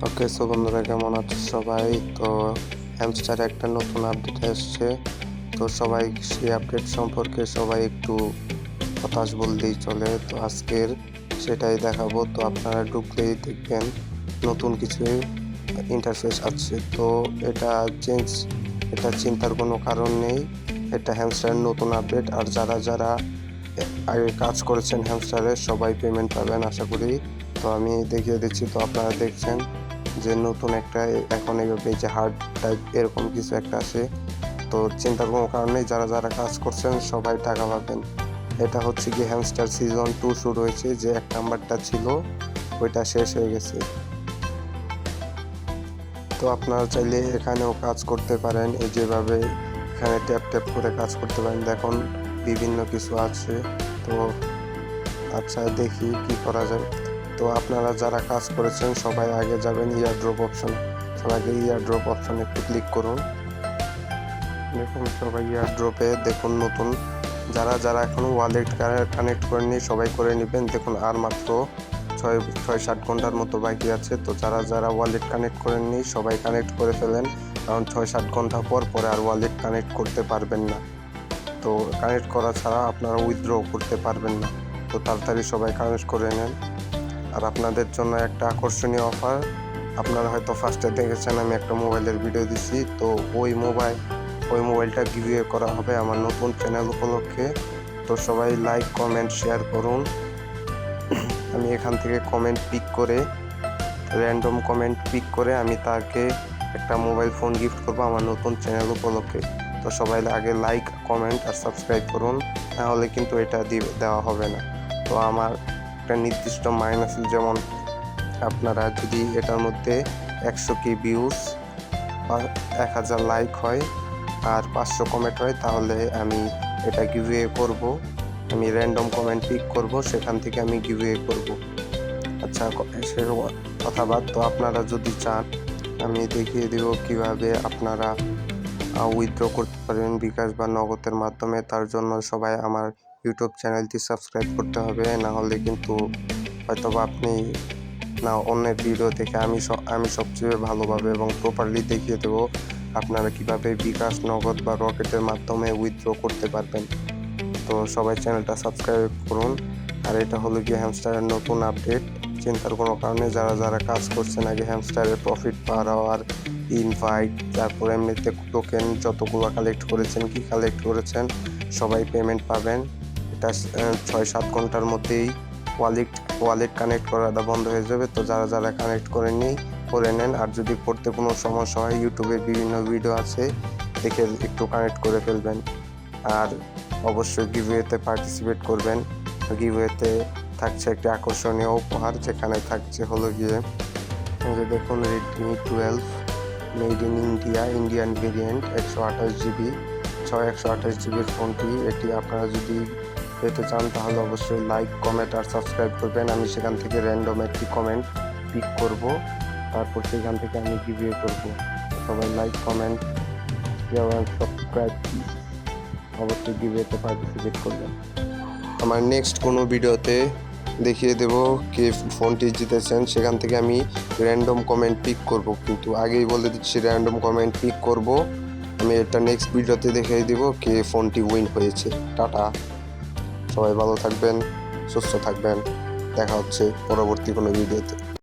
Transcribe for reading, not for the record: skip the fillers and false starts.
ওকে, so বন্ধুরা কেমন আছো সবাই? তো হ্যামস্টারে একটা নতুন আপডেট আসছে। তো সবাই সেই আপডেট সম্পর্কে সবাই একটু হতাশ বললেই চলে। তো আজকের সেটাই দেখাবো। তো আপনারা ঢুকলেই দেখবেন নতুন কিছু ইন্টারফেস আছে। তো এটা চেঞ্জ, এটা চিন্তার কোনো কারণ নেই। এটা হ্যামস্টারের নতুন আপডেট। আর যারা যারা আগে কাজ করেছেন হ্যামস্টারে সবাই পেমেন্ট পাবেন আশা করি। তো আমি দেখিয়ে দিচ্ছি। তো আপনারা দেখছেন যে নতুন একটা এখন এইভাবে যে হার্ড টাইপ এরকম কিছু একটা আসে। তো চিন্তার কোনো কারণ নেই, যারা যারা কাজ করছেন সবাই টাকা পাবেন। এটা হচ্ছে কি হ্যামস্টার সিজন 2 শুরু হয়েছে, যে 1 নাম্বারটা ছিল ওইটা শেষ হয়ে গেছে। তো আপনারা চাইলে এখানেও কাজ করতে পারেন, এই যেভাবে এখানে ট্যাপ ট্যাপ করে কাজ করতে পারেন। দেখুন বিভিন্ন কিছু আছে। তো আচ্ছা, দেখি কি করা যায়। তো আপনারা যারা কাজ করেছেন সবাই আগে যাবেন ইয়ারড্রপ অপশন। সবাইকে ইয়ারড্রপ অপশনে একটু ক্লিক করুন। দেখুন সবাই ইয়ারড্রপে দেখুন নতুন যারা যারা এখনো ওয়ালেট কানেক্ট করেননি সবাই করে নেবেন। দেখুন আর মাত্র 6-7 ঘন্টার মতো বাকি আছে। তো যারা যারা ওয়ালেট কানেক্ট করেননি সবাই কানেক্ট করে ফেলেন, কারণ 6-7 ঘন্টা পরে আর ওয়ালেট কানেক্ট করতে পারবেন না। তো কানেক্ট করা ছাড়া আপনারা উইথড্র করতে পারবেন না। তো তাড়াতাড়ি সবাই কানেক্ট করে নেন। আর আপনাদের জন্য একটা আকর্ষণীয় অফার, আপনারা হয়তো ফার্স্টে দেখেছেন আমি একটা মোবাইলের ভিডিও দিছি। তো ওই মোবাইলটা গিভওয়ে করা হবে আমার নতুন চ্যানেল উপলক্ষে। তো সবাই লাইক কমেন্ট শেয়ার করুন। আমি এখান থেকে কমেন্ট পিক করে, র্যান্ডম কমেন্ট পিক করে আমি তাকে একটা মোবাইল ফোন গিফট করবো আমার নতুন চ্যানেল উপলক্ষে। তো সবাই আগে লাইক কমেন্ট আর সাবস্ক্রাইব করুন, নাহলে কিন্তু এটা দেওয়া হবে না। তো আমার একটা নির্দিষ্ট মাইন আছে, যেমন আপনারা যদি এটার মধ্যে 100K ভিউজ, 1000 লাইক হয় আর 500 কমেন্ট হয়, তাহলে আমি এটা গিভওয়ে করব। আমি র্যান্ডম কমেন্ট পিক করব, সেখান থেকে আমি গিভওয়ে করব। আচ্ছা, সেরকম কথা বাদ। তো আপনারা যদি চান আমি দেখিয়ে দেব কিভাবে আপনারা উইথড্র করতে পারবেন বিকাশ বা নগদের মাধ্যমে। তার জন্য সবাই আমার ইউটিউব চ্যানেলটি সাবস্ক্রাইব করতে হবে, না হলে কিন্তু হয়তো আপনি না অন্যের ভিডিও দেখে আমি সবচেয়ে ভালোভাবে এবং প্রপারলি দেখিয়ে দেবো আপনারা কিভাবে বিকাশ, নগদ বা রকেটের মাধ্যমে উইথড্র করতে পারবেন। তো সবাই চ্যানেলটা সাবস্ক্রাইব করুন। আর এটা হলো গিয়ে হ্যামস্টারের নতুন আপডেট। চিন্তার কোনো কারণে যারা যারা কাজ করছেন আগে হ্যামস্টারের প্রফিট পার হওয়ার ইনভাইট, তারপর এমনিতে টোকেন যতগুলো কালেক্ট করেছেন সবাই পেমেন্ট পাবেন। এটা 6-7 ঘন্টার মধ্যেই ওয়ালেট কানেক্ট করাটা বন্ধ হয়ে যাবে। তো যারা যারা কানেক্ট করেননি করে নেন। আর যদি করতে কোনো সমস্যা হয় ইউটিউবে বিভিন্ন ভিডিও আছে, দেখে একটু কানেক্ট করে ফেলবেন। আর অবশ্যই গিভওয়েতে পার্টিসিপেট করবেন। গিভওয়েতে থাকছে একটি আকর্ষণীয় উপহার, যেখানে থাকছে হলো গিয়ে দেখুন Redmi 12 made in Indian variant 128GB 128GBর ফোনটি। এটি আপনারা যদি পেতে চান তাহলে অবশ্যই লাইক কমেন্ট আর সাবস্ক্রাইব করবেন। আমি সেখান থেকে র্যান্ডম একটি কমেন্ট পিক করব, তারপর সেখান থেকে আমি গিভওয়ে করব। সবাই লাইক কমেন্ট সাবস্ক্রাইব অবশ্যই গিভওয়েতে পার্টিসিপেট করবেন। আমার নেক্সট কোনো ভিডিওতে দেখিয়ে দেব কে ফোনটি জিতেছেন, সেখান থেকে আমি র্যান্ডম কমেন্ট পিক করব। কিন্তু আগেই বলে দিচ্ছি র্যান্ডম কমেন্ট পিক করব আমি, এটা নেক্সট ভিডিওতে দেখিয়ে দেব কে ফোনটি উইন হয়েছে। টাটা, সবাই ভালো থাকবেন, সুস্থ থাকবেন। দেখা হচ্ছে পরবর্তী কোনো ভিডিওতে।